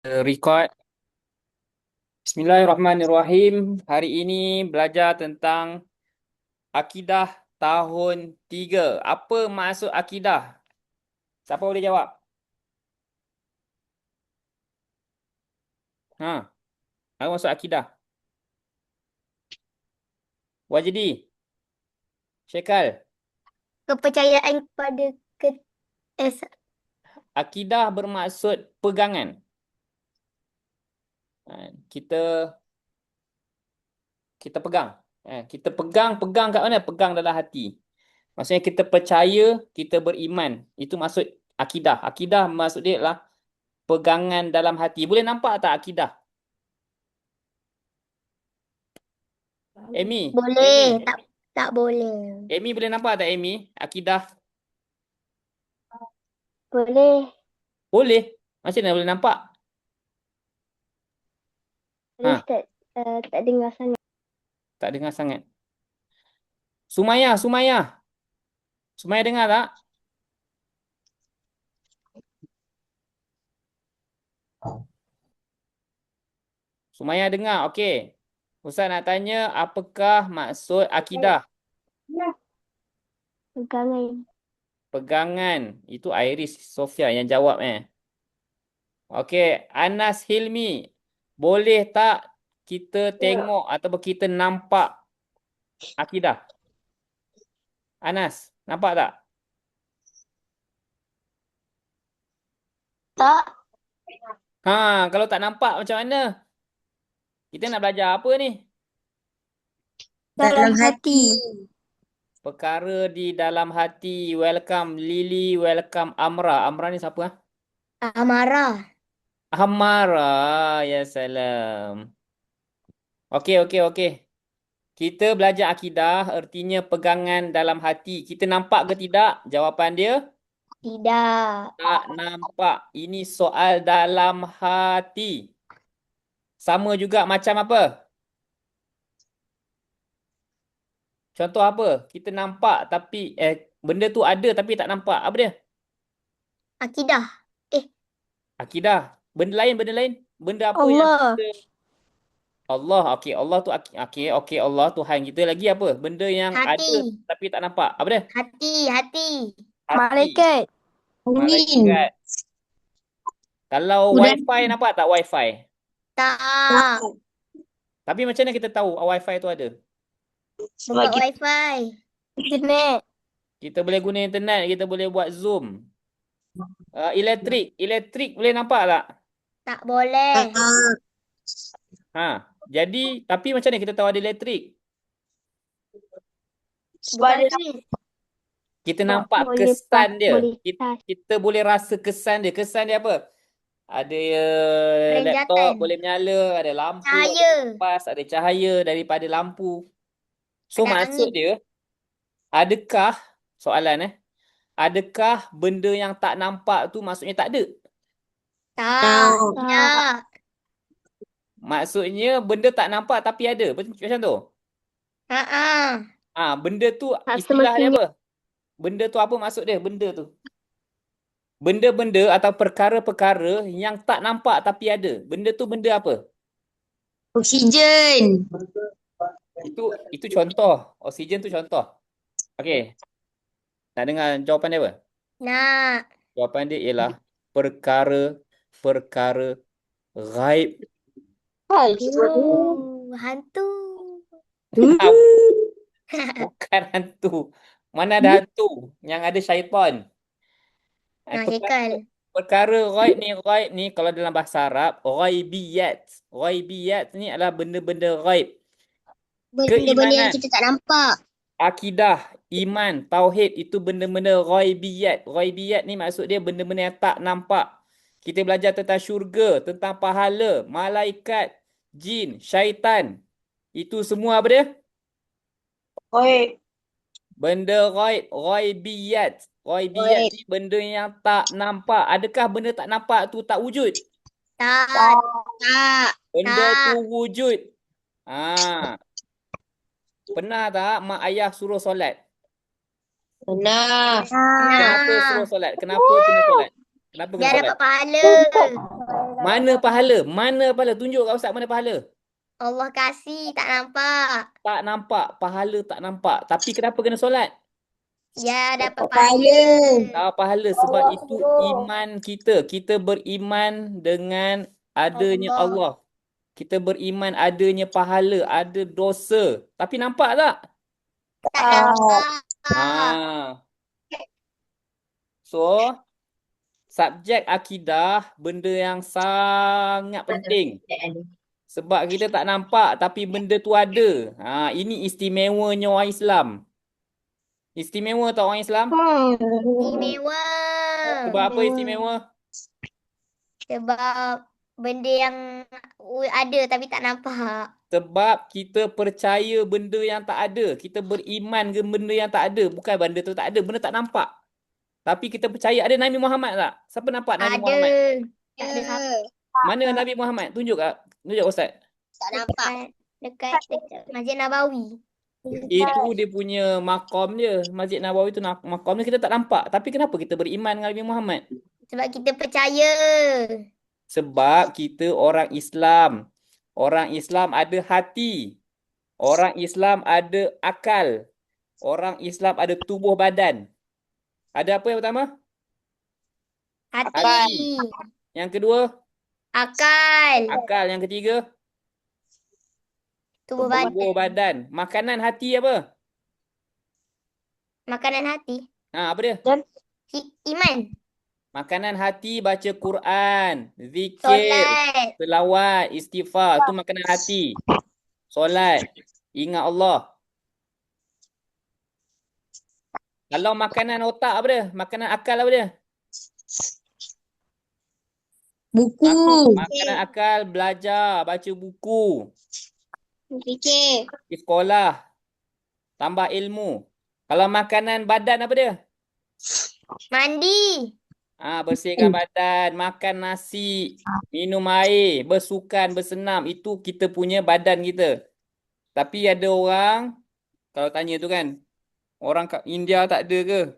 Record. Bismillahirrahmanirrahim. Hari ini belajar tentang akidah tahun 3. Apa maksud akidah? Siapa boleh jawab? Apa maksud akidah? Wajidi, Syekal. Kepercayaan kepada ke eh, Akidah bermaksud pegangan. Kita kita pegang. Kita pegang kat mana? Pegang dalam hati. Maksudnya kita percaya, kita beriman. Itu maksud akidah. Akidah maksud dia adalah pegangan dalam hati. Boleh nampak tak akidah? Amy, boleh, tak boleh. Amy boleh nampak tak Amy? Akidah Boleh, boleh. Macam mana boleh nampak? boleh Ha, Ustaz. Tak dengar sangat. tak dengar sangat. Sumaya. Sumaya dengar tak? Sumaya dengar. Okey. Ustaz nak tanya apakah maksud akidah? Pegangan. Pegangan. Itu Iris Sofia yang jawab Okey, Anas Hilmi. Boleh tak kita tengok atau kita nampak akidah? Anas, nampak tak? Tak. Kalau tak nampak macam mana? Kita nak belajar apa ni? Dalam hati. Perkara di dalam hati. Welcome Lily, welcome Amra. Amra ni siapa? Amarah. Amara. Ya salam. Okey. Kita belajar akidah, artinya pegangan dalam hati. Kita nampak ke tidak? Jawapan dia, Tidak. tak nampak. Ini soal dalam hati. Sama juga macam apa? Contoh apa? Kita nampak tapi benda tu ada tapi tak nampak. Apa dia? Akidah. Akidah. Benda lain. Benda apa yang Allah. kita Allah, okey. Allah tu okey, Allah Tuhan kita. Lagi apa? Benda yang ada Hati. tapi tak nampak. Apa dia? Hati. Hati. Malaikat. Angin. Malaikat. Kalau Udara. wifi nampak tak wifi? Tak. Tapi macam mana kita tahu wifi tu ada? Buka wifi. Internet. Kita boleh guna internet, kita boleh buat Zoom. Elektrik boleh nampak tak? Tak boleh. Jadi tapi macam mana kita tahu ada elektrik? Buka switch. Kita nampak Boleh kesan dia. boleh Kita boleh rasa kesan dia. Kesan dia apa? Ada laptop Perenjatan. boleh menyala, ada lampu, ada Cahaya. kipas, ada cahaya daripada lampu. So Ada maksud angin. dia, adakah soalan adakah benda yang tak nampak tu maksudnya tak ada? Tak. Tak. Maksudnya benda tak nampak tapi ada. Betul macam tu? Ha. Benda tu Tak istilah dia semestinya. apa? Benda tu apa maksud dia? Benda tu. Benda-benda atau perkara-perkara yang tak nampak tapi ada. Benda tu benda apa? Oksigen. Itu contoh. Oksigen tu contoh. Okey. Nak dengar jawapan dia apa? Nak. Jawapan dia ialah perkara-perkara gaib. Hantu. Bukan hantu. Mana ada hantu? Yang ada syaitan. Nah, Perkara, Hekal. perkara gaib ni kalau dalam bahasa Arab, ghaibiyat. Ghaibiyat ni adalah benda-benda gaib. Benda-benda yang Keimanan, kita tak nampak. akidah, iman, tauhid itu benda-benda ghaibiyat. Ghaibiyat ni maksud dia benda-benda yang tak nampak. Kita belajar tentang syurga, tentang pahala, malaikat, jin, syaitan. Itu semua apa dia? Gaib. Benda gaib, ghaibiyat. Ghaibiyat ni benda yang tak nampak. Adakah benda tak nampak tu tak wujud? Tak. Tak. Benda tu Tak. wujud. Ah, Pernah tak mak ayah suruh solat? Benar. Kenapa suruh solat? Kenapa kena solat? Kenapa kena Biar solat? dapat pahala. Mana pahala? Mana pahala? Tunjuk kat Ustaz mana pahala? Allah kasih, tak nampak. Tak nampak. Pahala tak nampak. Tapi kenapa kena solat? Biar dapat pahala. Tahu pahala sebab itu iman kita. Kita beriman dengan adanya Allah. Allah. Kita beriman adanya pahala, ada dosa. Tapi nampak tak? Tak nampak. Ha. So, subjek akidah benda yang sangat penting. Sebab kita tak nampak tapi benda tu ada. Ha, ini istimewanya orang Islam. Istimewa tak orang Islam? Istimewa. Sebab apa istimewa? Sebab benda yang ada tapi tak nampak. Sebab kita percaya benda yang tak ada. Kita beriman ke benda yang tak ada. Bukan benda tu tak ada, benda tak nampak. Tapi kita percaya ada Nabi Muhammad tak? Siapa nampak Nabi Ada. Muhammad? Tak ada siapa. Mana Nabi Muhammad? Tunjuk tak? Tunjuk Ustaz. Tak nampak. Dekat Masjid Nabawi. Itu dia punya makom dia. Masjid Nabawi tu makom dia kita tak nampak. Tapi kenapa kita beriman dengan Nabi Muhammad? Sebab kita percaya. Sebab kita orang Islam. Orang Islam ada hati. Orang Islam ada akal. Orang Islam ada tubuh badan. Ada apa yang pertama? Hati. Yang kedua? Akal. Akal. Yang ketiga? Tubuh badan. Tubuh badan. Makanan hati apa? Makanan hati. Ha, apa dia? Iman. Makanan hati baca Quran, zikir, Solat. selawat, istighfar. Itu makanan hati. Solat. Ingat Allah. Kalau makanan otak apa dia? Makanan akal apa dia? Buku. Makanan akal belajar, baca buku, Fikir. pergi sekolah, tambah ilmu. Kalau makanan badan apa dia? Mandi. Bersihkan badan, makan nasi, minum air, bersukan, bersenam. Itu kita punya badan kita. Tapi ada orang, kalau tanya tu kan, orang kat India tak ada ke?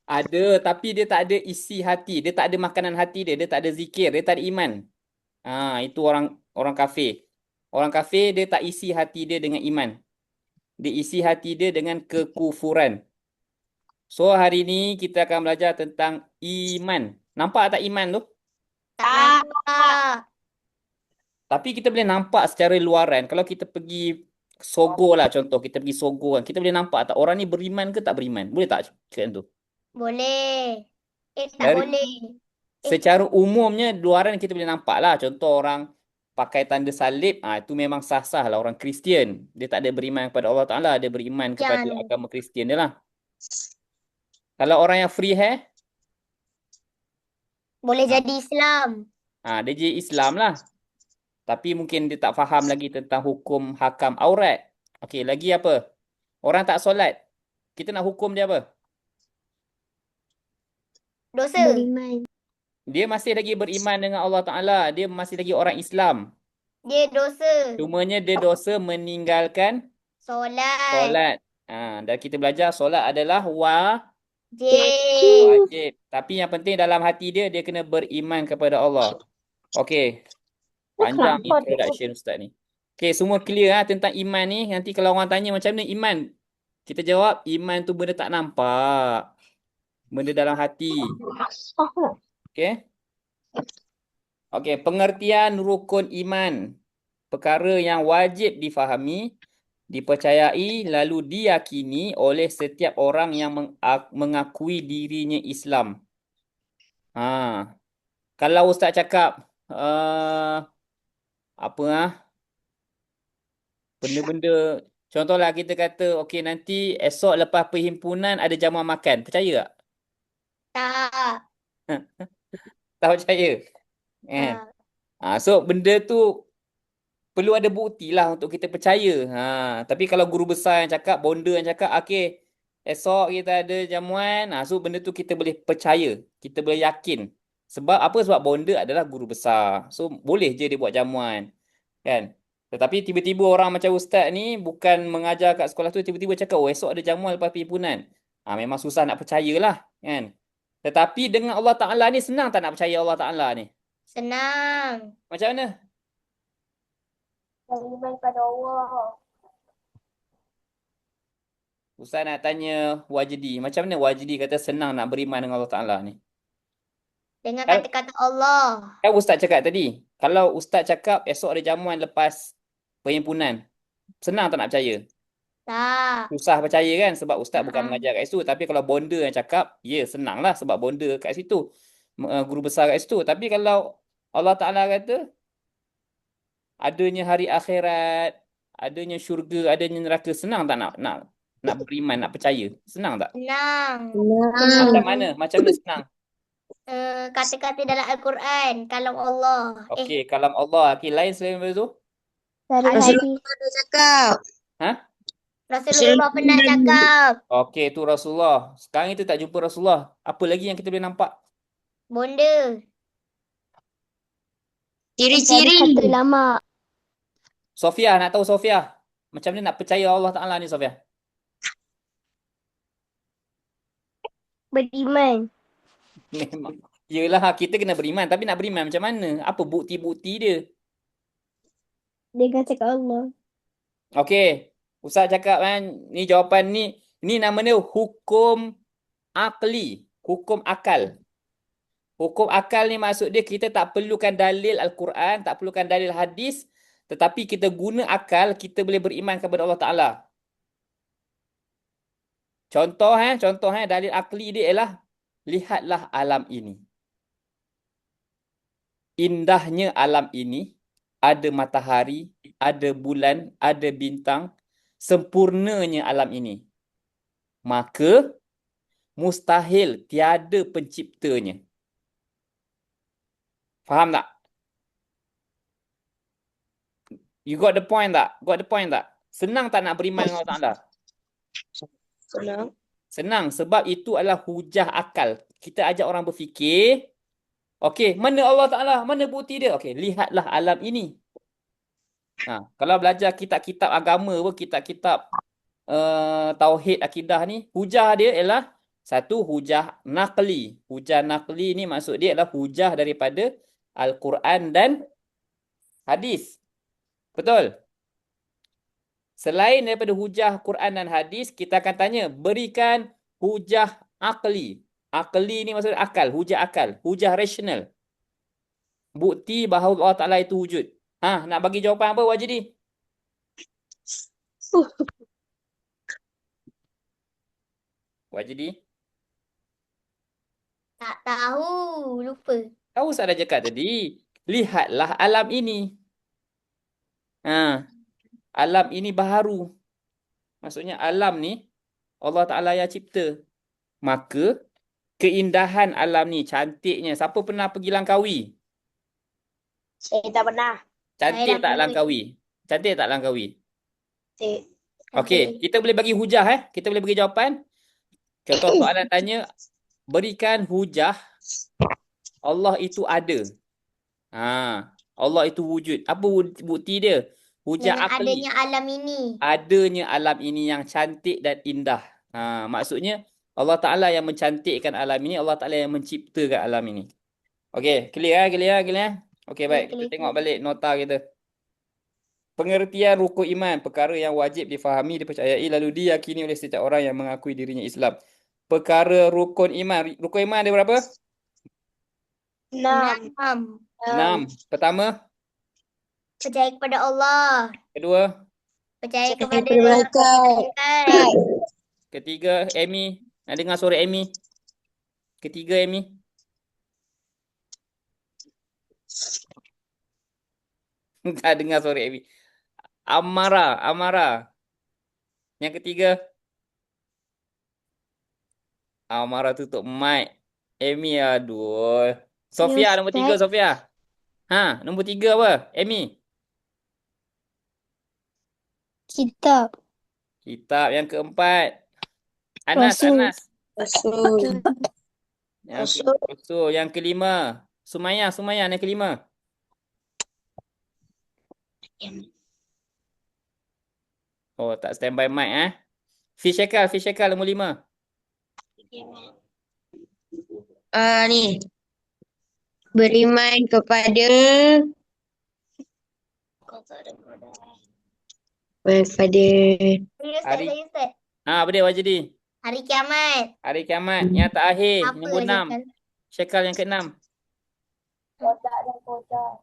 Ada, tapi dia tak ada isi hati. Dia tak ada makanan hati dia. Dia tak ada zikir. Dia tak ada iman. Itu orang orang kafir. Orang kafir dia tak isi hati dia dengan iman. Dia isi hati dia dengan kekufuran. So hari ni kita akan belajar tentang iman. Nampak tak iman tu? Tak nampak. Tapi kita boleh nampak secara luaran. Kalau kita pergi Sogo lah contoh. Kita pergi Sogo kan. Kita boleh nampak tak orang ni beriman ke tak beriman? Boleh tak cakap tu? Boleh. Tak Dari boleh. secara umumnya luaran kita boleh nampak lah. Contoh orang pakai tanda salib. Itu memang sah-sah lah orang Kristian. Dia tak ada beriman kepada Allah Ta'ala. Dia beriman kepada Jangan. agama Kristian dia lah. Kalau orang yang free hair, Boleh jadi Islam. dia je Islam lah. Tapi mungkin dia tak faham lagi tentang hukum hakam aurat. Okey, lagi apa? Orang tak solat. Kita nak hukum dia apa? Dosa. Beriman. Dia masih lagi beriman dengan Allah Ta'ala. Dia masih lagi orang Islam. Dia dosa. Cumanya dia dosa meninggalkan Solat. solat. Dan kita belajar solat adalah J. wajib. Tapi yang penting dalam hati dia, dia kena beriman kepada Allah. Okey. Panjang introduction Ustaz ni. Okey, semua clear tentang iman ni. Nanti kalau orang tanya macam mana iman, kita jawab iman tu benda tak nampak. Benda dalam hati. Okey. Okey, pengertian rukun iman. Perkara yang wajib difahami, dipercayai lalu diyakini oleh setiap orang yang mengakui dirinya Islam. Kalau Ustaz cakap benda-benda, contohlah kita kata okey nanti esok lepas perhimpunan ada jamuan makan. Percaya tak? Tak. Tak percaya. So benda tu perlu ada bukti lah untuk kita percaya. Tapi kalau guru besar yang cakap, bonda yang cakap, okey, esok kita ada jamuan. So benda tu kita boleh percaya. Kita boleh yakin. Sebab apa? Sebab bonda adalah guru besar. So boleh je dia buat jamuan. Kan? Tetapi tiba-tiba orang macam ustaz ni bukan mengajar kat sekolah tu, tiba-tiba cakap, esok ada jamuan lepas perhimpunan. Memang susah nak percayalah. Kan? Tetapi dengan Allah Ta'ala ni senang tak nak percaya Allah Ta'ala ni? Senang. Macam mana? Beriman pada Allah. Ustaz nak tanya Wajdi. Macam mana Wajdi kata senang nak beriman dengan Allah Ta'ala ni? Dengan Kan, kata-kata Allah. kan Ustaz cakap tadi. Kalau Ustaz cakap esok ada jamuan lepas perhimpunan. Senang tak nak percaya? Tak. Susah percaya kan? Sebab Ustaz bukan Ha. mengajar kat situ. Tapi kalau bonda yang cakap, ya senang lah sebab bonda kat situ. Guru besar kat situ. Tapi kalau Allah Ta'ala kata, adanya hari akhirat, adanya syurga, adanya neraka, senang tak nak beriman, nak percaya? Senang tak? Senang. Macam mana? Macam mana senang? Kata-kata dalam Al-Quran. Kalam Allah. Okey, kalam Allah. Okey, lain selain daripada tu? Dari hadis. Ada cakap. Ha? Rasulullah pernah cakap. Okey, tu Rasulullah. Sekarang kita tak jumpa Rasulullah. Apa lagi yang kita boleh nampak? Bonda. Ciri-ciri. Kata lama. Sofia, nak tahu Sofia? Macam mana nak percaya Allah Ta'ala ni, Sofia? Beriman. Memang. Yelah, kita kena beriman. Tapi nak beriman macam mana? Apa bukti-bukti dia? Dengan cakap Allah. Okey. Ustaz cakap kan, ni jawapan ni. Ni nama dia hukum akli. Hukum akal. Hukum akal ni maksud dia kita tak perlukan dalil Al-Quran, tak perlukan dalil hadis. Tetapi kita guna akal, kita boleh beriman kepada Allah Ta'ala. Contoh dalil akli dia ialah lihatlah alam ini. Indahnya alam ini, ada matahari, ada bulan, ada bintang, sempurnanya alam ini. Maka mustahil tiada penciptanya. Faham tak? You got the point tak? Got the point tak? Senang tak nak beriman dengan Allah Ta'ala? Senang. Senang sebab itu adalah hujah akal. Kita ajak orang berfikir. Okey, mana Allah Ta'ala? Mana bukti dia? Okey, lihatlah alam ini. Kalau belajar kitab-kitab agama pun, kitab-kitab tauhid akidah ni, hujah dia ialah satu hujah naqli. Hujah naqli ni maksud dia adalah hujah daripada Al-Quran dan hadis. Betul? Selain daripada hujah Quran dan hadis, kita akan tanya, berikan hujah akli. Akli ni maksud akal, hujah akal, hujah rasional. Bukti bahawa Allah Ta'ala itu wujud. Nak bagi jawapan apa, Wajidi? Wajidi? Tak tahu. Lupa. Tahu saya dah cakap tadi. Lihatlah alam ini. Alam ini baharu. Maksudnya alam ni Allah Ta'ala yang cipta. Maka keindahan alam ni, cantiknya. Siapa pernah pergi Langkawi? Saya tak pernah. Cantik Saya tak dah Langkawi? Cantik tak Langkawi? Saya. Okey, kita boleh bagi hujah Kita boleh bagi jawapan. Contoh soalan tanya, berikan hujah Allah itu ada. Allah itu wujud. Apa bukti dia? Hujah Dengan akli. adanya alam ini. Adanya alam ini yang cantik dan indah. Maksudnya Allah Ta'ala yang mencantikkan alam ini, Allah Ta'ala yang menciptakan alam ini. Okey, clear? Okey, baik. Kita Clear. tengok balik nota kita. Pengertian rukun iman, perkara yang wajib difahami, dipercayai, lalu diyakini oleh setiap orang yang mengakui dirinya Islam. Perkara rukun iman. Rukun iman ada berapa? 6. 6. Pertama. Percaya kepada Allah. Kedua. Percaya kepada malaikat. Ketiga, Amy. Nak dengar suara Amy? Ketiga, Amy. Tak dengar suara Amy. Amara. Yang ketiga. Amara tutup mic. Amy, aduh. Sofia, nombor 3, Sofia. Nombor 3 apa? Amy. Kitab. Kitab. Yang keempat. Anas. Rasul. Yang kelima. Sumaya yang kelima. Oh, tak standby mic Fish Ekal nombor 5. Ni beriman kepada Ustaz, Hari Ustaz. apa dia Wajidi? Hari kiamat. Hari kiamat yang terakhir, Apa nombor 6. Syekal? Syekal yang ke-6. kodak dan kodak.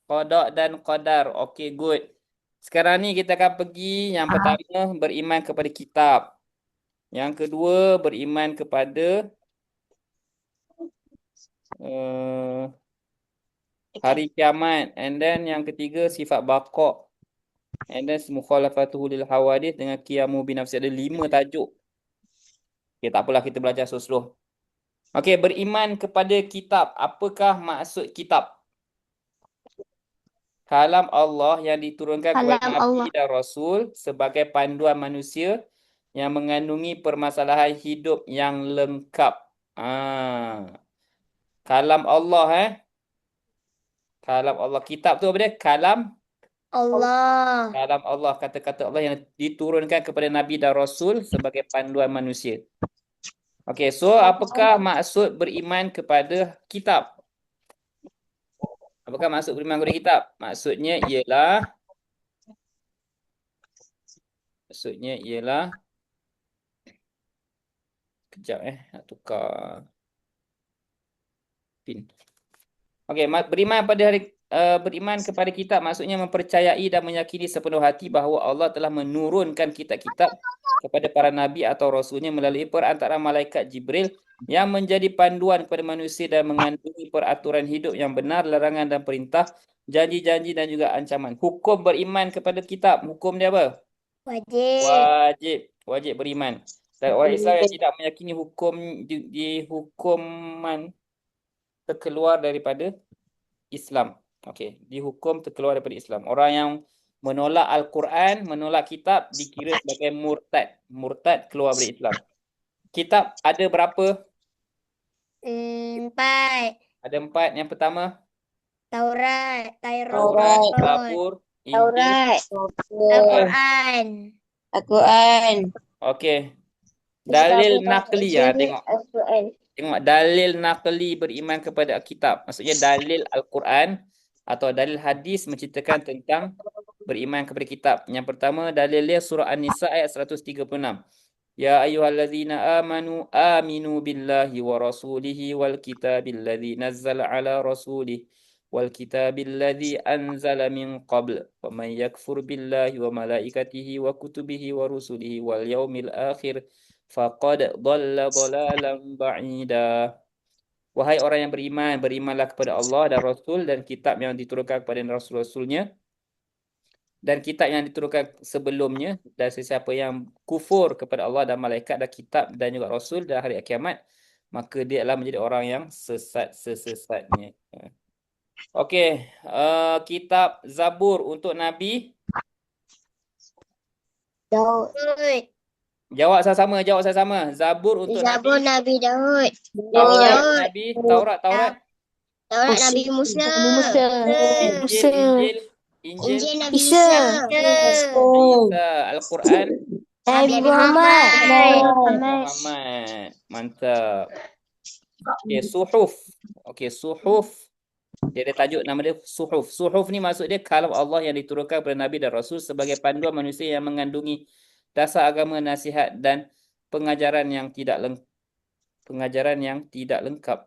Qada dan qadar. Okey, good. Sekarang ni kita akan pergi yang pertama beriman kepada kitab. Yang kedua beriman kepada hari kiamat, and then yang ketiga sifat baqa, and then mukhalafatuhu lil hawadith dengan qiyamu binafsi. Ada 5 tajuk. Okey, tak apalah, kita belajar slow-slow. Okey, beriman kepada kitab. Apakah maksud kitab? Kalam Allah yang diturunkan kepada Kalam Nabi Allah. dan Rasul sebagai panduan manusia yang mengandungi permasalahan hidup yang lengkap. Kalam Allah Kalam Allah. Kitab tu apa dia? Kalam Allah. Allah, kata-kata Allah yang diturunkan kepada Nabi dan Rasul sebagai panduan manusia. Okey, so apakah maksud beriman kepada kitab? Apakah maksud beriman kepada kitab? Maksudnya ialah kejap nak tukar pin. Okey, beriman kepada kitab maksudnya mempercayai dan meyakini sepenuh hati bahawa Allah telah menurunkan kitab-kitab kepada para nabi atau rasulnya melalui perantaraan malaikat Jibril yang menjadi panduan kepada manusia dan mengandungi peraturan hidup yang benar, larangan dan perintah, janji-janji dan juga ancaman. Hukum beriman kepada kitab, hukum dia apa? Wajib beriman. Dan orang Islam yang tidak meyakini hukum dihukuman terkeluar daripada Islam. Okey, dihukum terkeluar daripada Islam. Orang yang menolak Al-Quran, menolak kitab dikira sebagai murtad. Murtad keluar dari Islam. Kitab ada berapa? 4. Ada 4. Yang pertama, Taurat, Zabur, Injil, Taurat. Al-Quran. Al-Quran. okey. Dalil naqli tengok. Al-Quran. Tengok dalil naqli beriman kepada kitab. Maksudnya dalil Al-Quran atau dalil hadis menceritakan tentang beriman kepada kitab. Yang pertama dalil dia surah An-Nisa ayat 136. Ya ayyuhallazina aminu billahi wa rasulihi wal kitabil ladzi nazzala ala rasulihi wal kitabil ladzi anzala min qabl wa man yakfur billahi wa malaikatihi wa kutubihi wa rusulihi wal yaumil akhir faqad dhalla dhalalan ba'ida. Wahai orang yang beriman, berimanlah kepada Allah dan Rasul dan kitab yang diturunkan kepada Rasul-Rasulnya dan kitab yang diturunkan sebelumnya, dan sesiapa yang kufur kepada Allah dan malaikat dan kitab dan juga Rasul dan hari kiamat, maka dia adalah menjadi orang yang sesat sesatnya. Okey, kitab Zabur untuk Nabi. Daud. Jawab sama-sama. Zabur untuk Zabur Nabi. Nabi Daud. Nabi. Taurat. Taurat Nabi Musa. Injil Nabi Isa. Al-Quran Nabi Muhammad. Muhammad. Mantap. Okey, suhuf. Suhuf. Dia ada tajuk nama dia suhuf. Suhuf ni maksud dia kalam Allah yang diturunkan kepada Nabi dan Rasul sebagai panduan manusia yang mengandungi dasar agama, nasihat dan pengajaran yang tidak lengkap.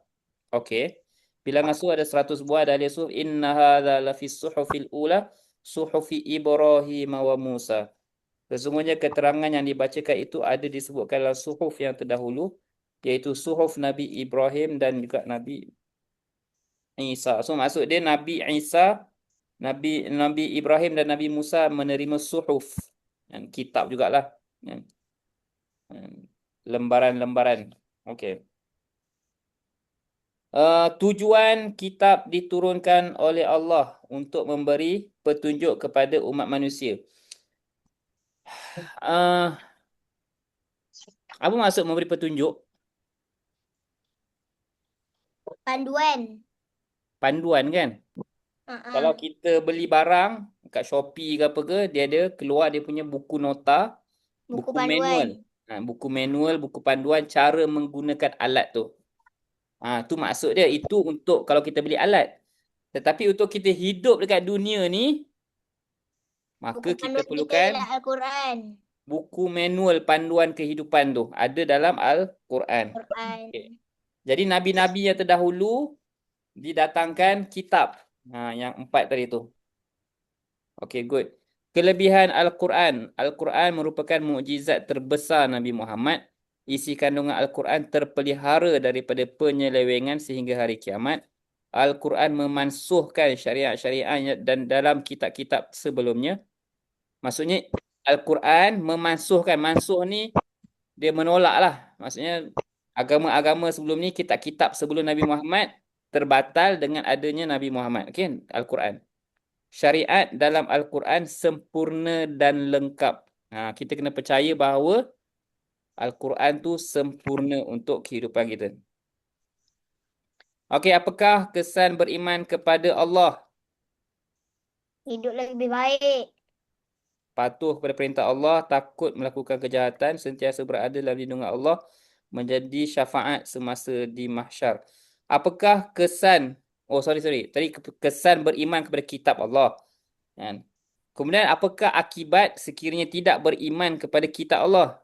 Okey. Bilangan suhuf ada 100 buah dalil suhuf. Inna hadza lafis suhufil ula suhufi Ibrahim wa Musa. Sesungguhnya keterangan yang dibacakan itu ada disebutkan dalam suhuf yang terdahulu, iaitu suhuf Nabi Ibrahim dan juga Nabi Isa. So maksud dia Nabi Isa, Nabi Ibrahim dan Nabi Musa menerima suhuf, kitab jugalah, lembaran-lembaran. Okey. Tujuan kitab diturunkan oleh Allah untuk memberi petunjuk kepada umat manusia. Apa maksud memberi petunjuk? Panduan kan? Kalau kita beli barang kat Shopee ke apa ke, dia ada keluar dia punya buku nota, buku manual. Buku manual, buku panduan cara menggunakan alat tu. Tu maksud dia. Itu untuk kalau kita beli alat. Tetapi untuk kita hidup dekat dunia ni, maka Buku kita panduan kita perlukan ialah Al-Quran. buku manual panduan kehidupan tu. Ada dalam Al-Quran. Quran. Okay. Jadi nabi-nabi yang terdahulu didatangkan kitab. Yang 4 tadi tu. Okay, good. Kelebihan Al-Quran. Al-Quran merupakan mukjizat terbesar Nabi Muhammad. Isi kandungan Al-Quran terpelihara daripada penyelewengan sehingga hari kiamat. Al-Quran memansuhkan syariat-syariat dan dalam kitab-kitab sebelumnya. Maksudnya Al-Quran memansuhkan. Mansuh ni dia menolak lah. Maksudnya agama-agama sebelum ni, kitab-kitab sebelum Nabi Muhammad terbatal dengan adanya Nabi Muhammad. Okay? Al-Quran. Syariat dalam Al-Quran sempurna dan lengkap. Kita kena percaya bahawa Al-Quran tu sempurna untuk kehidupan kita. Okey, apakah kesan beriman kepada Allah? Hidup lebih baik. Patuh kepada perintah Allah, takut melakukan kejahatan, sentiasa berada dalam lindungan Allah, menjadi syafaat semasa di mahsyar. Apakah kesan, tadi kesan beriman kepada kitab Allah. Kan? Kemudian apakah akibat sekiranya tidak beriman kepada kitab Allah?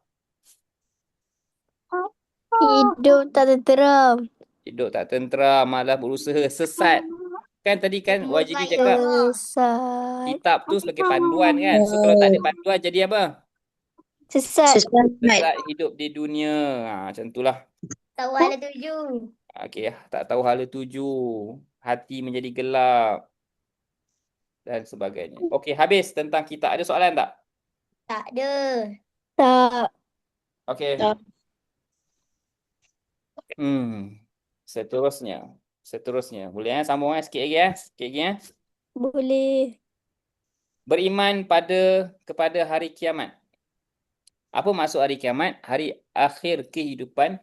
Hidup tak tenteram. Hidup tak tenteram, malah berusaha sesat. Kan tadi kan Wajidi cakap Sesat. kitab tu sebagai panduan kan. So kalau tak ada panduan jadi apa? Sesat. Sesat. Sesat hidup di dunia. Macam itulah. Tahu hala 7. Okey, tak tahu hala tuju. Hati menjadi gelap. Dan sebagainya. Okey, habis tentang kitab. Ada soalan tak? Tak ada. Tak. Okey. Tak. Seterusnya. Boleh sambung sikit lagi Sikit lagi Boleh. Beriman kepada hari kiamat. Apa maksud hari kiamat? Hari akhir kehidupan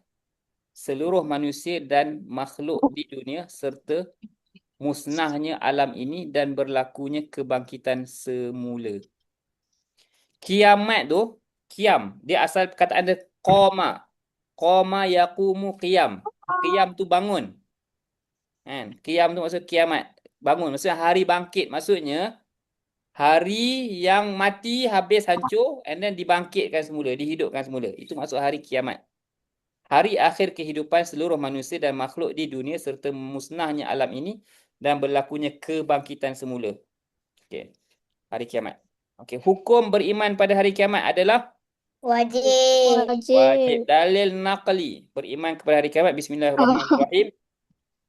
seluruh manusia dan makhluk di dunia serta musnahnya alam ini dan berlakunya kebangkitan semula. Kiamat tu, kiam, dia asal perkataan dia qama. Qama yaqumu qiyam. Qiyam tu bangun. Kan? Qiyam tu maksud kiamat. Bangun, maksudnya hari bangkit. Maksudnya hari yang mati habis hancur and then dibangkitkan semula, dihidupkan semula. Itu maksud hari kiamat. Hari akhir kehidupan seluruh manusia dan makhluk di dunia serta musnahnya alam ini dan berlakunya kebangkitan semula. Okey. Hari kiamat. Okey, hukum beriman pada hari kiamat adalah Wajib. wajib. Dalil naqli beriman kepada hari kiamat. Bismillahirrahmanirrahim.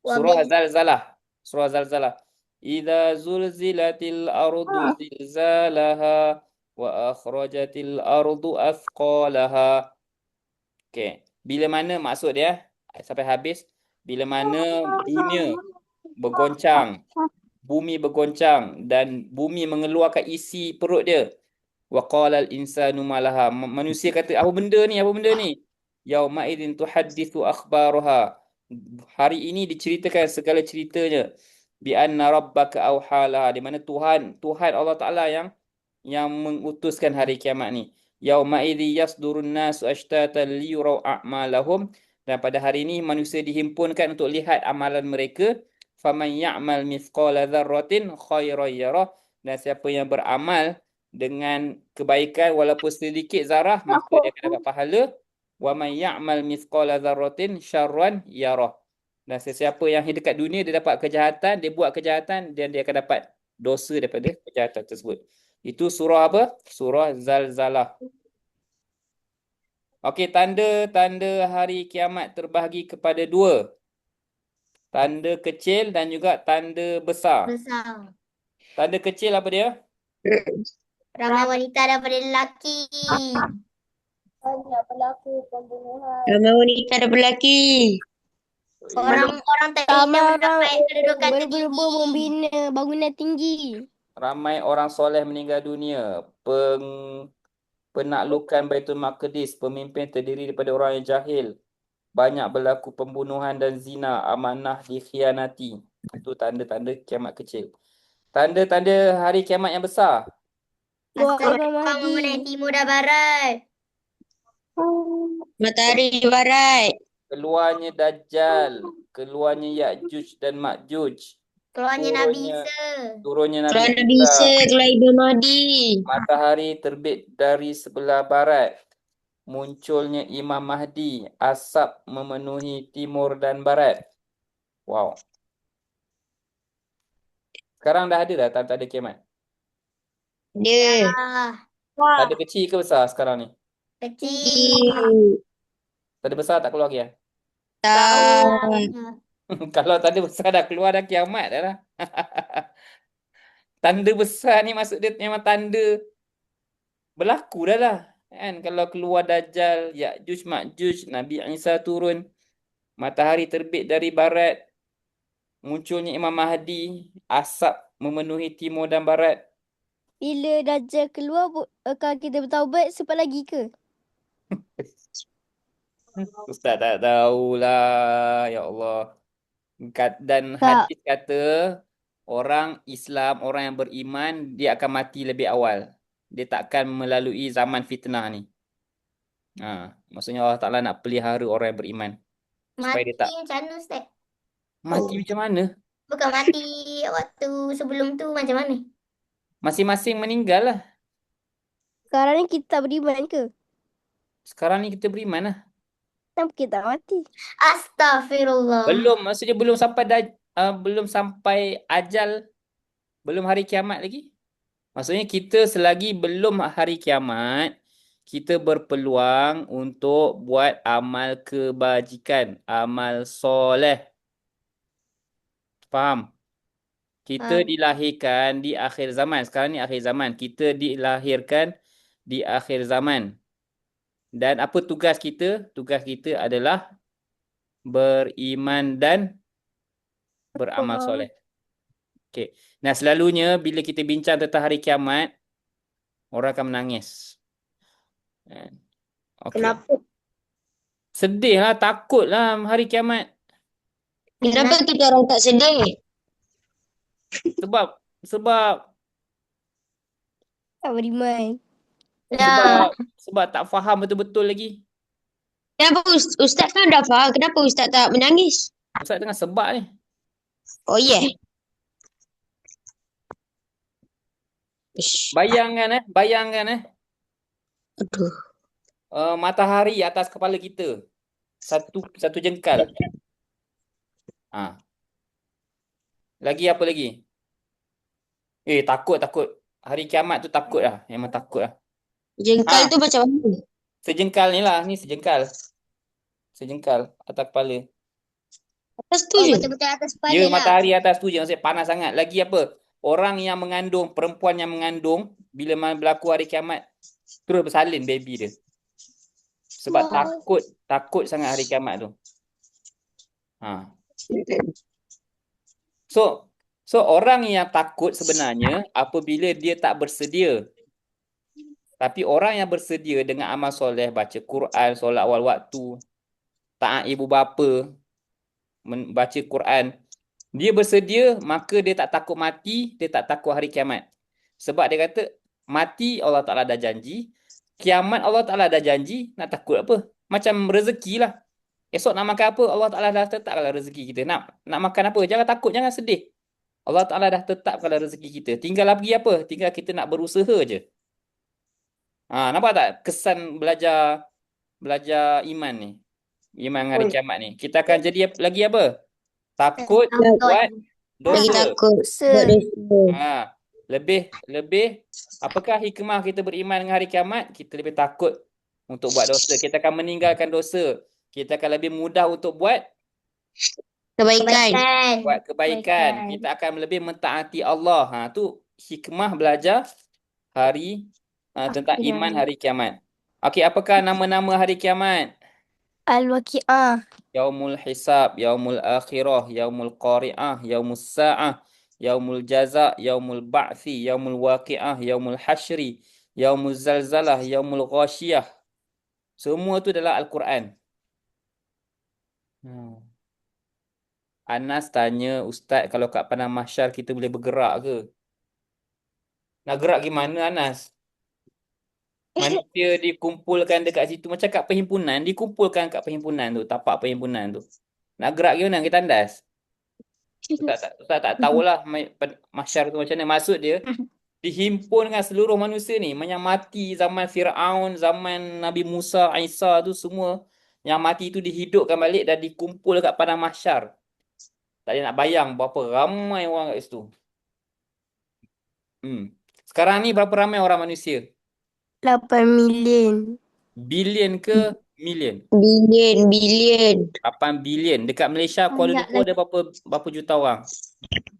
Surah Zalzalah. Idza zulzilatil ardu zilzalaha wa akhrajatil ardu athqalaha. Okey. Bila mana maksud dia? Sampai habis. Bila mana dunia bergoncang, bumi bergoncang dan bumi mengeluarkan isi perut dia. Wa qalal insanu malaha. Manusia kata, apa benda ni? Yauma idzin tuhaddithu akhbaraha. Hari ini diceritakan segala ceritanya. Bi anna rabbaka awhalaha. Di mana Tuhan Allah Taala yang mengutuskan hari kiamat ni. Yauma idzi yasdurun nasu ashtatan liyurau a'malahum. Dan pada hari ini manusia dihimpunkan untuk lihat amalan mereka. Faman ya'mal mithqala dzarratin khairan yarah. Dan siapa yang beramal dengan kebaikan walaupun sedikit zarah, maka dia akan dapat pahala. Wa man ya'mal mithqala dzarratin syarran yarah. Dan sesiapa yang dekat dunia dia dapat kejahatan, dia buat kejahatan dan dia akan dapat dosa daripada kejahatan tersebut. Itu surah apa? Surah Zalzalah. Okey, tanda-tanda hari kiamat terbahagi kepada 2. Tanda kecil dan juga tanda besar. Besar. Tanda kecil apa dia? Ramai wanita daripada lelaki. Banyak pelaku pembunuhan. Ramai wanita dan lelaki. Orang tak ingin mendapat kedudukan tertinggi. Membina bangunan tinggi. Ramai orang soleh meninggal dunia. Penaklukan Baitul Maqdis. Pemimpin terdiri daripada orang yang jahil. Banyak berlaku pembunuhan dan zina. Amanah dikhianati. Itu tanda-tanda kiamat kecil. Tanda-tanda hari kiamat yang besar. Akan memenai timur dan barat. Matahari barat. Keluarnya Dajjal, keluarnya Ya'juj dan Ma'juj, Keluarnya Nabi turunnya Isa. turunnya Keluar Nabi Nabi Isa, Isa, keluar Ibnu Mahdi. matahari terbit dari sebelah barat, munculnya Imam Mahdi, asap memenuhi timur dan barat. Wow. Sekarang dah ada dah tanda-tanda kiamat. Dia. Ah, Tanda kecil ke besar sekarang ni? kecil. Tanda besar tak keluar lagi ya? Tak. Kalau tanda besar dah keluar dah kiamat dah lah. Tanda besar ni maksud dia memang tanda berlaku dah lah. Kan? Kalau keluar Dajjal, Ya'juj, Ma'juj, Nabi Isa turun, matahari terbit dari barat, munculnya Imam Mahdi, asap memenuhi timur dan barat. Bila Dajjal keluar, kalau kita bertaubat, sempat lagi ke? Ustaz tak tahulah, ya Allah. Dan Tak. hadis kata orang Islam, orang yang beriman, dia akan mati lebih awal. Dia takkan melalui zaman fitnah ni. Maksudnya Allah Ta'ala nak pelihara orang yang beriman. Supaya Mati dia tak macam mana, Ustaz? mati macam mana? Bukan mati waktu sebelum tu macam mana? Masing-masing meninggal lah. Sekarang ni kita tak beriman ke? Sekarang ni kita beriman lah. Kenapa kita tak mati? Astaghfirullah. Belum, maksudnya belum sampai ajal, belum hari kiamat lagi. Maksudnya kita selagi belum hari kiamat, kita berpeluang untuk buat amal kebajikan, amal soleh. Faham? Kita Faham. dilahirkan di akhir zaman. Sekarang ni akhir zaman. Kita dilahirkan di akhir zaman. Dan apa tugas kita? Tugas kita adalah beriman dan beramal soleh. Okey. Nah, selalunya bila kita bincang tentang hari kiamat, orang akan menangis. Okey. Kenapa? Sedih lah, takut lah hari kiamat. Kenapa kita orang tak sedih? Sebab sebab Tak beriman. sebab Lah, sebab tak faham betul-betul lagi. Kenapa Ustaz kan dah faham? Kenapa Ustaz tak menangis? Ustaz tengah sebab ni. Oh yeah. Ish. Bayangkan Aduh. matahari atas kepala kita. Satu jengkal. Ha. Lagi apa lagi? Takut. Hari kiamat tu takut lah. Memang takut lah. Jengkal Ha. tu macam mana? Sejengkal ni lah. Ni sejengkal. Sejengkal atas kepala. Atas tu oh, je. betul-betul atas kepala Ya, lah. matahari atas tu je. Maksudnya panas sangat. Lagi apa? Orang yang mengandung, perempuan yang mengandung, bila berlaku hari kiamat, terus bersalin baby dia. Sebab Wow. takut sangat hari kiamat tu. Ha. So orang yang takut sebenarnya apabila dia tak bersedia. Tapi orang yang bersedia dengan amal soleh, baca Quran, solat awal waktu, taat ibu bapa, baca Quran, dia bersedia, maka dia tak takut mati, dia tak takut hari kiamat. Sebab dia kata, mati Allah Ta'ala dah janji, kiamat Allah Ta'ala dah janji, nak takut apa? Macam rezeki lah. Esok nak makan apa, Allah Ta'ala dah tetapkan rezeki kita. Nak makan apa, jangan takut, jangan sedih. Allah Ta'ala dah tetapkan rezeki kita. Tinggal pergi apa? Tinggal kita nak berusaha je. Nampak tak kesan belajar iman ni? Iman hari kiamat ni. Kita akan jadi lagi apa? Takut Takut. buat Lagi dosa. takut. Buat dosa. Lebih apakah hikmah kita beriman dengan hari kiamat? Kita lebih takut untuk buat dosa. Kita akan meninggalkan dosa. Kita akan lebih mudah untuk buat Kebaikan. kebaikan. Kita akan lebih mentaati Allah. Tu hikmah belajar hari tentang iman hari kiamat. Okey, apakah nama-nama hari kiamat? Al-Waqi'ah. Yaumul hisab, yaumul akhirah, yaumul qari'ah, yaumul sa'ah, yaumul jaza, yaumul ba'thi, yaumul waqi'ah, yaumul hasyri, yaumul zalzalah, yaumul ghashiyah. Semua tu dalam Al-Quran. Anas tanya, Ustaz, kalau kat Padang Mahsyar kita boleh bergerak ke? Nak gerak gimana, Anas? Manusia dikumpulkan dekat situ. Macam kat perhimpunan. Dikumpulkan kat perhimpunan tu. Tapak perhimpunan tu. Nak gerak ke mana? Kita tandas. Tak tahulah mahsyar tu macam mana. Maksud dia, dihimpunkan seluruh manusia ni. Yang mati zaman Firaun, zaman Nabi Musa, Isa tu semua. Yang mati tu dihidupkan balik dan dikumpul kat padang mahsyar. Tak ada nak bayang berapa ramai orang kat situ. Sekarang ni berapa ramai orang manusia? 8 million. Bilion ke million? Bilion. 8 bilion. Dekat Malaysia, Kuala Banyak Lumpur ada berapa juta orang?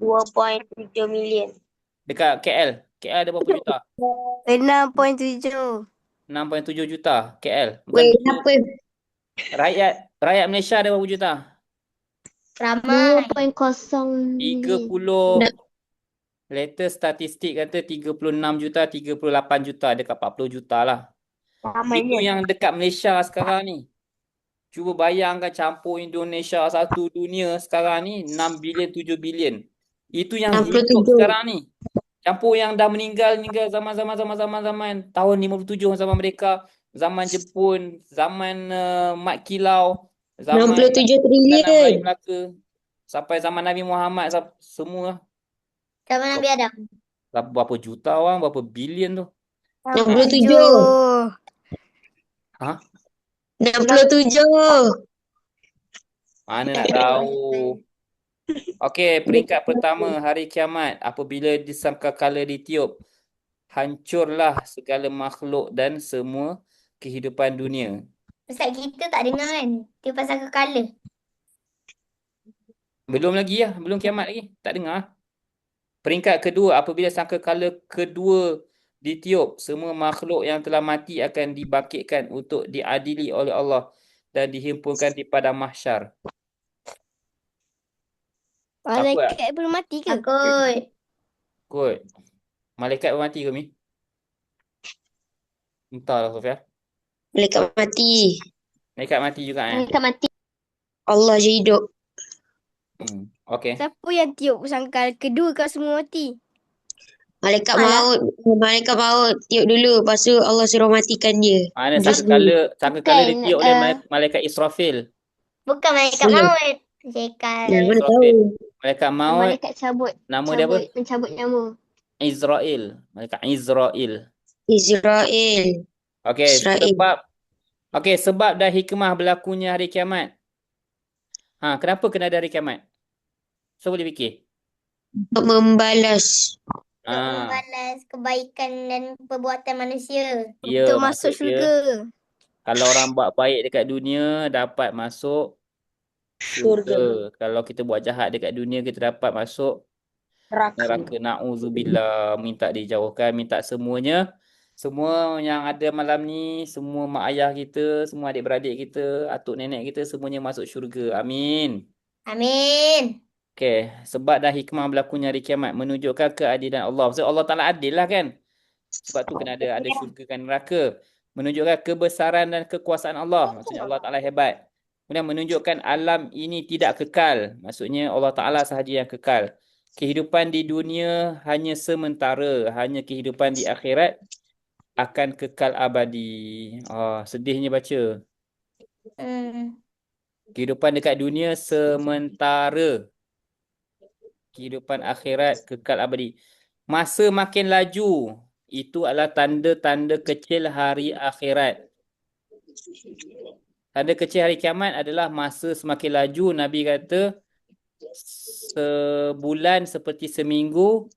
2.7 million. Dekat KL. KL ada berapa juta? 6.7. 6.7 juta KL. Bukan Weh, tu. kenapa? Rakyat Malaysia ada berapa juta? Ramai. 2.0. 30. Latest statistik kata 36 juta, 38 juta. Dekat 40 juta lah. Itu yang dekat Malaysia sekarang ni. Cuba bayangkan campur Indonesia satu dunia sekarang ni 6 bilion, 7 bilion. Itu yang hidup 67. sekarang ni. Campur yang dah meninggal zaman tahun 57 zaman mereka, zaman Jepun, zaman Mat Kilau, zaman 67 Tanah Melayu trilion. Melaka, sampai zaman Nabi Muhammad semua. Sama Nabi Adam. Berapa juta orang, berapa bilion tu? 67. Ha? 67. Mana nak tahu. Okey, peringkat pertama, hari kiamat. Apabila disangkakala ditiup, hancurlah segala makhluk dan semua kehidupan dunia. Ustaz kita tak dengar kan? Dia pasal kekala. Belum lagi lah, belum kiamat lagi. Tak dengar. Peringkat kedua, apabila sangkakala kedua ditiup, semua makhluk yang telah mati akan dibangkitkan untuk diadili oleh Allah dan dihimpunkan di padang mahsyar. Malaikat belum mati ke? Takut. Kot. Malaikat mati ke, Mi? Entahlah, Sofia. Malaikat mati. Malaikat mati juga Malaikat mati. Allah je hidup. Okey. Siapa yang tiup sangkal kedua kat semua mati? Malaikat Alah. maut tiup dulu. Lepas tu Allah suruh matikan dia. Mana Dia sangkakala Bukan, ditiup oleh malaikat Israfil. Bukan malaikat Ya. maut. Cekal. Ya, mana Israfil. tahu. Malaikat maut, Malaikat cabut. nama dia apa? Mencabut nyawa. Israel. Malaikat Israel. Israel. Okey, Israel. sebab dah hikmah berlakunya hari kiamat. Kenapa kena ada hari kiamat? So boleh fikir. Untuk membalas. Untuk membalas kebaikan dan perbuatan manusia. Ya, Untuk masuk maksud dia, syurga. kalau orang buat baik dekat dunia, dapat masuk syurga. Kalau kita buat jahat dekat dunia, kita dapat masuk neraka. Na'udzubillah. Minta dijauhkan, minta semuanya. Semua yang ada malam ni, semua mak ayah kita, semua adik-beradik kita, atuk nenek kita, semuanya masuk syurga. Amin. Amin. Okey, sebab dah hikmah berlakunya hari kiamat menunjukkan keadilan Allah. Maksud Allah Ta'ala adil lah kan? Sebab tu kena ada syurga kan neraka. Menunjukkan kebesaran dan kekuasaan Allah. Maksudnya Allah Ta'ala hebat. Kemudian menunjukkan alam ini tidak kekal. Maksudnya Allah Ta'ala sahaja yang kekal. Kehidupan di dunia hanya sementara. Hanya kehidupan di akhirat akan kekal abadi. Sedihnya baca. Kehidupan dekat dunia sementara. Kehidupan akhirat kekal abadi. Masa makin laju, itu adalah tanda-tanda kecil hari akhirat. Tanda kecil hari kiamat adalah masa semakin laju. Nabi kata, sebulan seperti seminggu,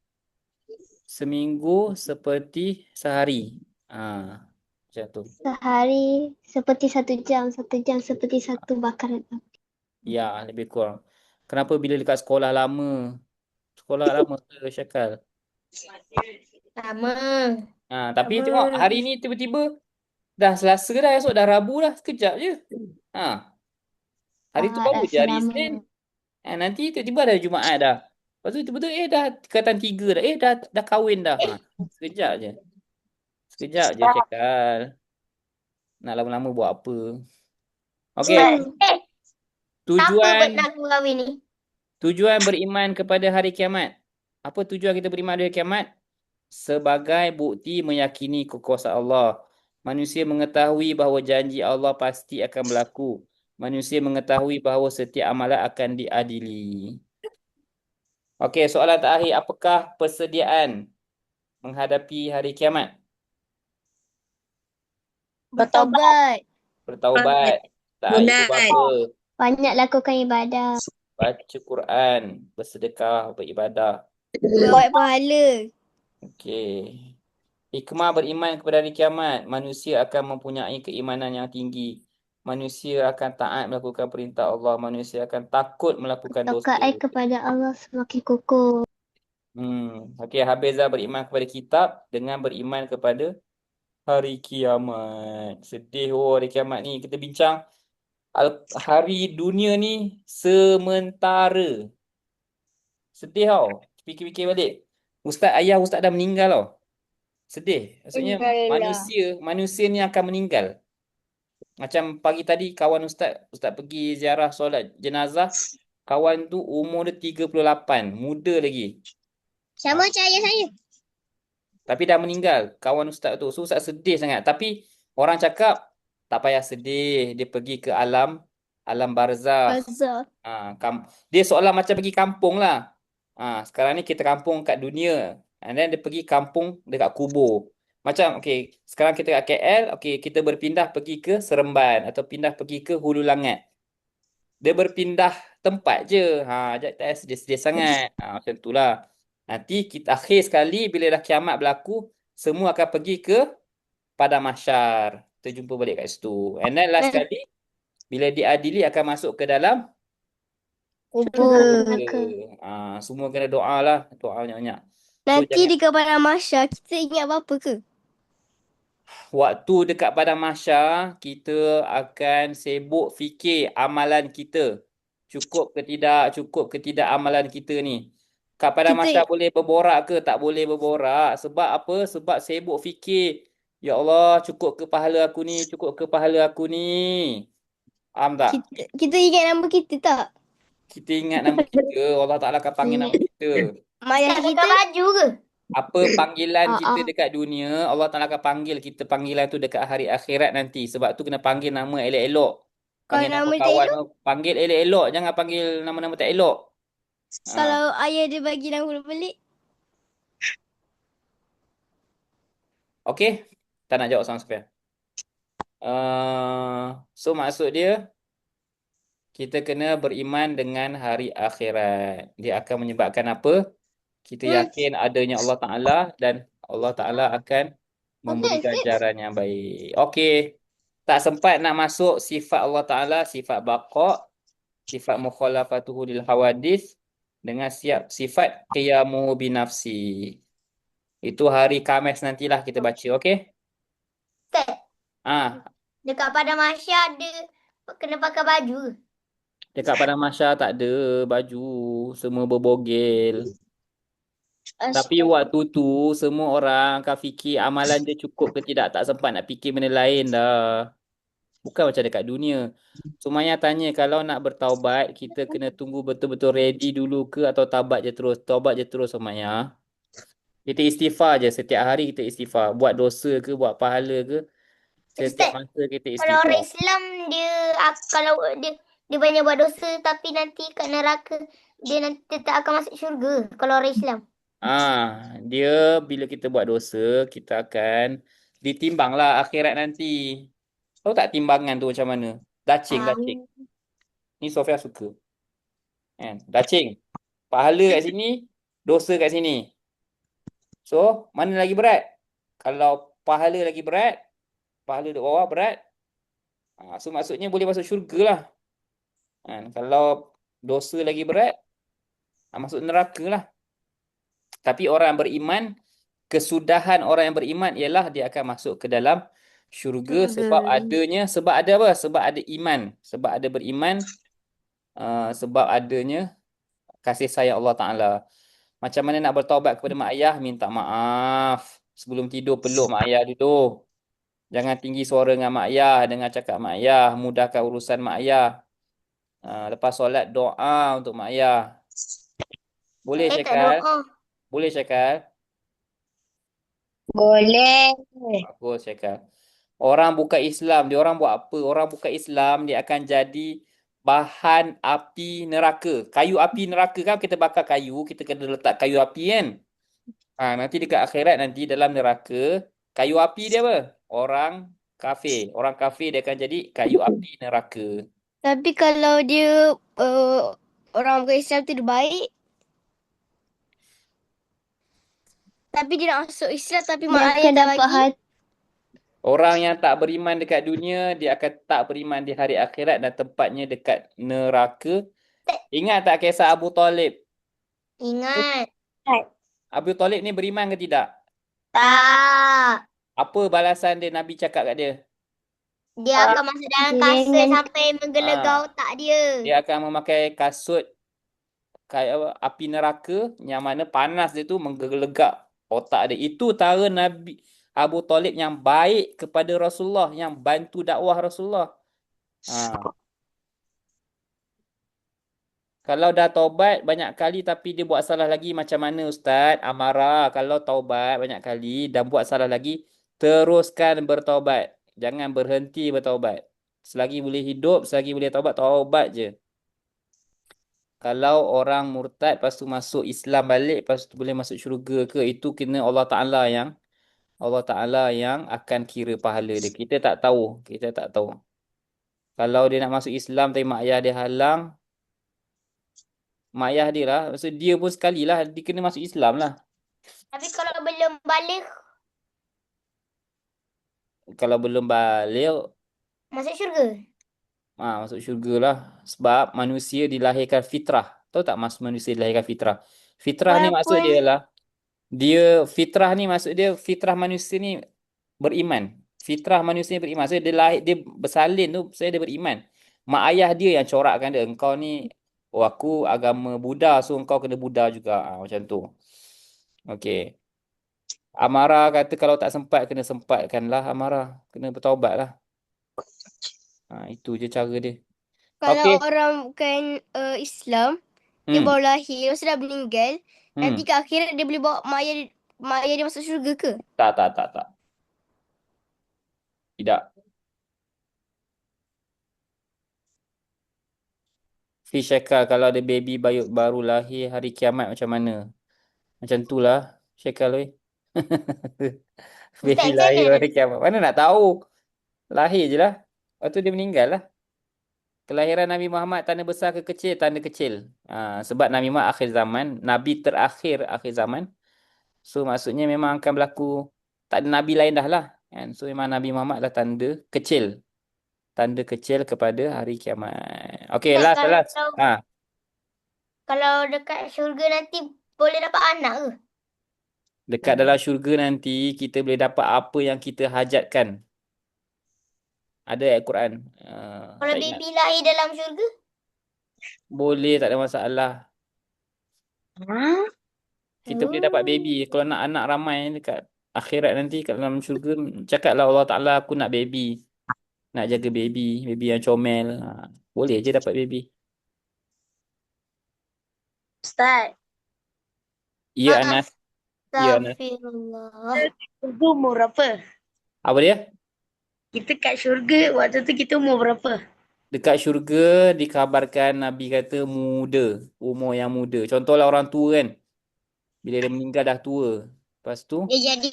seminggu seperti sehari. Macam tu. Sehari seperti 1 jam. 1 jam seperti 1 bakaran api. Ya, lebih kurang. Kenapa bila dekat sekolah lama? Sekolah lama ke Syakal? Lama. Tapi tengok hari ni tiba-tiba dah Selasa dah, esok dah Rabu dah. Sekejap je. Hari tu baru je hari Isnin. Nanti tiba-tiba dah Jumaat dah. Lepas tu tiba-tiba dah tingkatan 3 dah. Dah kahwin dah. Sekejap je. Sekejap je Syakal. Nak lama-lama buat apa? Okey. Siapa nak kahwin ni? Tujuan beriman kepada hari kiamat. Apa tujuan kita beriman pada hari kiamat? Sebagai bukti meyakini kekuasaan Allah Manusia mengetahui bahawa janji Allah pasti akan berlaku. Manusia mengetahui bahawa setiap amalan akan diadili. Okey, soalan terakhir. Apakah persediaan menghadapi hari kiamat? Bertaubat. Bertaubat, taat ibu Sunat. bapa, Banyak lakukan ibadah. baca Quran, bersedekah, beribadah. Buat pahala. Okey. Hikmah beriman kepada hari kiamat. Manusia akan mempunyai keimanan yang tinggi. Manusia akan taat melakukan perintah Allah. Manusia akan takut melakukan dosa. Taat kepada Allah semakin kukuh. Okey, habis dah beriman kepada kitab dengan beriman kepada hari kiamat. Sedih hari kiamat ni. Kita bincang hari dunia ni sementara. Sedih tau. Fikir-fikir balik. Ayah Ustaz dah meninggal tau. Sedih. Maksudnya manusia ni akan meninggal. Macam pagi tadi kawan Ustaz pergi ziarah solat jenazah. Kawan tu umur dia 38, muda lagi. Sama macam ayah saya. Tapi dah meninggal kawan Ustaz tu. So Ustaz sedih sangat. Tapi orang cakap tak payah sedih. Dia pergi ke alam barzakh. Bazar. Dia seolah macam pergi kampung lah. Sekarang ni kita kampung kat dunia. And then dia pergi kampung dekat kubur. Macam okay, sekarang kita kat KL, okay, kita berpindah pergi ke Seremban atau pindah pergi ke Hulu Langat. Dia berpindah tempat je. Tak sedih-sedih sangat. Macam itulah. Nanti kita akhir sekali bila dah kiamat berlaku, semua akan pergi ke Padang Mahsyar. Kita jumpa balik kat situ. And then last sekali, bila diadili akan masuk ke dalam Kubur. semua kena doa lah. Doa banyak-banyak. Nanti dekat Padang Mahsyar kita ingat apa-apa ke? Waktu dekat Padang Mahsyar, kita akan sibuk fikir amalan kita. Cukup ke tidak amalan kita ni. Kat Padang Mahsyar boleh berborak ke? Tak boleh berborak. Sebab apa? Sebab sibuk fikir. Ya Allah, cukup ke pahala aku ni? Cukup ke pahala aku ni? Faham tak? Kita ingat nama kita tak? Kita ingat nama kita. Allah Ta'ala akan panggil nama kita. Mayat kita baju ke? Apa panggilan kita dekat dunia, Allah Ta'ala akan panggil kita panggilan tu dekat hari akhirat nanti. Sebab tu kena panggil nama elok-elok. Panggil Kalau nama nama tak kawan elok? tu, panggil elok-elok. Jangan panggil nama-nama tak elok. Kalau ayah dia bagi nama pelik. Okey? Tak nak jawab sama sekali. So maksud dia, kita kena beriman dengan hari akhirat. Dia akan menyebabkan apa? Kita yakin adanya Allah Ta'ala dan Allah Ta'ala akan memberi ganjaran yang baik. Okey. Tak sempat nak masuk sifat Allah Ta'ala, sifat baqa', sifat mukhalafatuhu lil hawadith dengan sifat qiyamu binafsi. Itu hari Khamis nantilah kita baca, okey? Dekat Padang Mahsyar dia kena pakai baju. Dekat Padang Mahsyar tak ada baju, semua berbogel. Tapi waktu tu semua orang akan fikir amalan dia cukup ke tidak, tak sempat nak fikir benda lain dah. Bukan macam dekat dunia. Sumaya tanya kalau nak bertaubat, kita kena tunggu betul-betul ready dulu ke atau taubat je terus? Taubat je terus Sumaya. Kita istighfar je setiap hari, kita istighfar. Buat dosa ke, buat pahala ke, setiap masa kita Kalau orang istighfar. Islam kalau dia banyak buat dosa tapi nanti kat neraka dia nanti tetap akan masuk syurga kalau orang Islam. Dia bila kita buat dosa, kita akan ditimbang lah akhirat nanti. Tahu tak timbangan tu macam mana? Dacing. Ni Sofia suka. Kan? Dacing. Pahala kat sini, dosa kat sini. So, mana lagi berat? Kalau pahala lagi berat, pahala di bawah berat, so maksudnya boleh masuk syurga lah. Kalau dosa lagi berat, masuk neraka lah. Tapi orang beriman, kesudahan orang yang beriman ialah dia akan masuk ke dalam syurga sebab ada apa? Sebab ada iman. Sebab ada beriman, sebab adanya kasih sayang Allah Ta'ala. Macam mana nak bertaubat kepada mak ayah? Minta maaf. Sebelum tidur peluk mak ayah dulu. Jangan tinggi suara dengan mak ayah. Dengar cakap mak ayah. Mudahkan urusan mak ayah. Lepas solat doa untuk mak ayah. Boleh Syekal? Boleh Syekal? Boleh. Bagus Syekal. Orang bukan Islam, dia orang buat apa? Orang bukan Islam, dia akan jadi bahan api neraka. Kayu api neraka kan kita bakar kayu, kita kena letak kayu api kan? Nanti dekat akhirat nanti dalam neraka, kayu api dia apa? Orang kafir. Orang kafir dia akan jadi kayu api neraka. Tapi kalau dia orang bukan Islam tu dia baik. Tapi dia nak masuk Islam tapi Dia mak ayah akan tak dapat bagi. hati. Orang yang tak beriman dekat dunia, dia akan tak beriman di hari akhirat dan tempatnya dekat neraka. Ingat tak kisah Abu Talib? Ingat. Abu Talib ni beriman ke tidak? Tak. Apa balasan dia Nabi cakap kat dia? Dia akan masuk dalam Dia kasut dengan sampai menggelegar Ah, otak dia. Dia akan memakai kasut kayak apa, api neraka yang mana panas dia tu menggelegak otak dia. Itu cara Nabi Abu Talib yang baik kepada Rasulullah, yang bantu dakwah Rasulullah. Ha. Kalau dah taubat banyak kali tapi dia buat salah lagi macam mana Ustaz? Amarah, kalau taubat banyak kali dan buat salah lagi, teruskan bertaubat. Jangan berhenti bertaubat. Selagi boleh hidup, selagi boleh taubat, taubat je. Kalau orang murtad lepas tu masuk Islam balik, lepas tu boleh masuk syurga ke, itu kena Allah Ta'ala yang akan kira pahala dia. Kita tak tahu. Kita tak tahu. Kalau dia nak masuk Islam tapi mak ayah dia halang, mak ayah dia lah. Maksud dia pun sekali lah. Dia kena masuk Islam lah. Tapi kalau belum balik, Kalau belum balik, masuk syurga. masuk syurga lah. Sebab manusia dilahirkan fitrah. Tahu tak manusia dilahirkan fitrah? Fitrah ni maksud dia Walaupun lah. Dia fitrah ni maksud dia fitrah manusia ni beriman. Fitrah manusia ni beriman. Dia lahir, dia bersalin tu saya dia beriman. Mak ayah dia yang corakkan dia. Engkau ni, oh aku agama Buddha, so engkau kena Buddha juga. Macam tu. Okey. Amarah kata kalau tak sempat kena sempatkanlah Amarah. Kena bertaubat lah. Itu je cara dia. Kalau Okey. orang bukan Islam, dia Hmm. baru lahir, lepas tu dah meninggal. Nanti Hmm. kat akhirat dia boleh bawa mak ayah dia masuk syurga ke? Tak. Tidak. Syekal kalau ada baby baru lahir hari kiamat macam mana? Macam tu lah. Syekal weh. Ustaz Baby macam lahir mana? hari kiamat. Mana nak tahu? Lahir je lah. Lepas tu dia meninggal lah. Kelahiran Nabi Muhammad tanda besar ke kecil? Tanda kecil. Sebab Nabi Muhammad akhir zaman. Nabi terakhir akhir zaman. So maksudnya memang akan berlaku. Tak ada Nabi lain dah lah. Kan? So memang Nabi Muhammad lah tanda kecil. Tanda kecil kepada hari kiamat. Okay, Ustaz, last. kalau dekat syurga nanti boleh dapat anak ke? Dekat dalam syurga nanti kita boleh dapat apa yang kita hajatkan. Ada ayat Quran. Kalau Tak ingat. baby lahir dalam syurga? Boleh, tak ada masalah. Kita boleh dapat baby. Kalau nak anak ramai dekat akhirat nanti kat dalam syurga, cakaplah Allah Ta'ala aku nak baby. Nak jaga baby. Baby yang comel. Boleh je dapat baby. Ustaz, Ya, Anas. Ya, Anas. Astagfirullah. syurga umur berapa? Apa dia? Kita kat syurga waktu tu kita umur berapa? Dekat syurga dikabarkan Nabi kata muda. Umur yang muda. Contohlah orang tua kan. Bila dia meninggal dah tua. Lepas tu, Dia jadi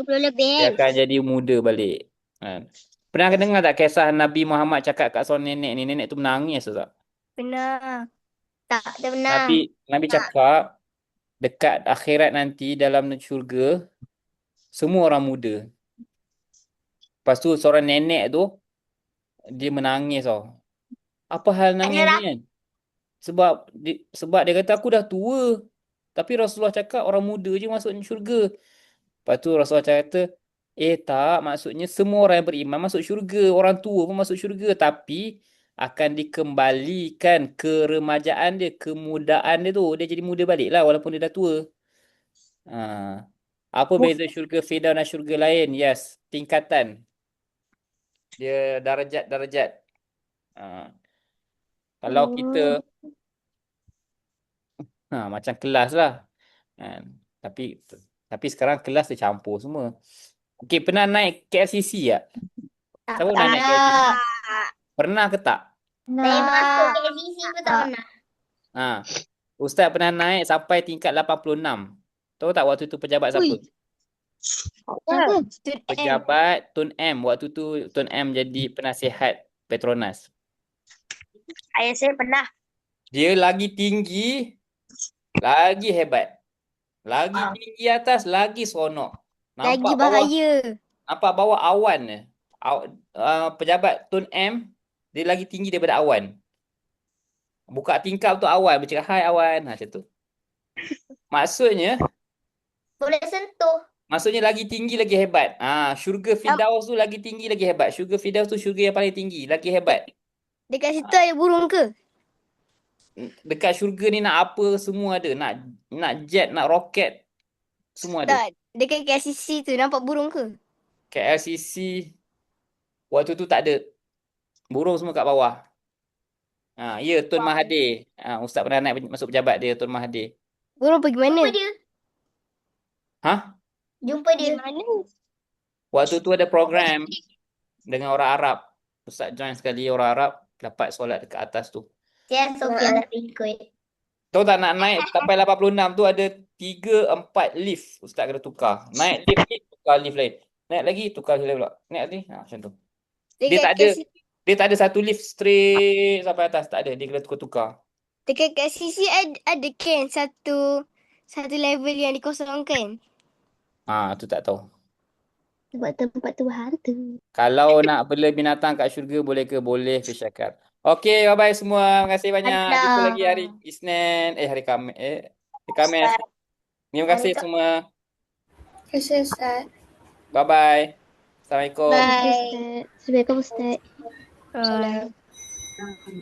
20-30 lebih dia kan? akan jadi muda balik. Kan? Pernah dengar tak kisah Nabi Muhammad cakap kat seorang nenek ni? Nenek tu menangis tak? Benar. Tak ada benar. Nabi cakap dekat akhirat nanti dalam syurga semua orang muda. Lepas tu seorang nenek tu dia menangis tau. Apa hal nangis ni kan? Sebab dia kata aku dah tua. Tapi Rasulullah cakap orang muda je masuk syurga. Lepas tu Rasulullah kata, tak, maksudnya semua orang yang beriman masuk syurga. Orang tua pun masuk syurga. Tapi akan dikembalikan keremajaan dia, kemudaan dia tu. Dia jadi muda balik lah walaupun dia dah tua. Ha. Apa beza syurga Firdaus dan syurga lain? Yes, tingkatan. Dia darjat-darjat. Kalau kita macam kelas lah. Kan? Tapi sekarang kelas tercampur semua. Okey, pernah naik KLCC tak? Tak Siapa nak naik KLCC? pernah. Pernah ke tak? Saya masuk Nak. KLCC pun tak pernah. Ha. Ustaz pernah naik sampai tingkat 86. Tahu tak waktu tu pejabat siapa? Ui. Siapa? Tun M. Pejabat Tun M. Waktu tu Tun M jadi penasihat Petronas. Ayah saya pernah. Dia lagi tinggi, lagi hebat. Lagi tinggi atas, lagi seronok. Lagi Nampak bawah, bahaya. nampak bawah awan ni. Pejabat Tun M, dia lagi tinggi daripada awan. Buka tingkap tu awan, bercakap, hai awan. Macam tu. Maksudnya Boleh sentuh. lagi tinggi, lagi hebat. Syurga Firdaus tu lagi tinggi, lagi hebat. Syurga Firdaus tu syurga yang paling tinggi, lagi hebat. Dekat situ ada burung ke? Dekat syurga ni nak apa semua ada. Nak jet, nak roket, semua ada. Tak. Dekat KLCC tu nampak burung ke? KLCC waktu tu tak ada. Burung semua kat bawah. Ya, Tun Mahathir. Ustaz pernah naik masuk pejabat dia, Tun Mahathir. Burung pergi mana? Jumpa dia. Hah? Jumpa dia. Mana? Waktu tu ada program dengan orang Arab. Ustaz join sekali orang Arab, dapat solat dekat atas tu. Saya Sofia tak ikut. Tahu tak nak naik sampai 86 tu ada 3-4 lift. Ustaz kena tukar. Naik lift ni, tukar lift lain. Naik lagi, tukar lift lain pula. Naik lagi, macam tu. Dia Dekat tak ada, KLCC, dia tak ada satu lift straight sampai atas. Tak ada, dia kena tukar-tukar. dekat KLCC ada kan satu level yang dikosongkan. Tu tak tahu. Sebab tempat tu berharga. Kalau nak bela binatang kat syurga, boleh ke? Boleh ke Syakar. Okey, bye-bye semua. Terima kasih banyak. Jumpa lagi hari Isnin. Hari Khamis. Hari Khamis. Terima kasih semua. Terima kasih Ustaz. Bye-bye. Assalamualaikum. Bye. Ustaz. Assalamualaikum Ustaz. Bye.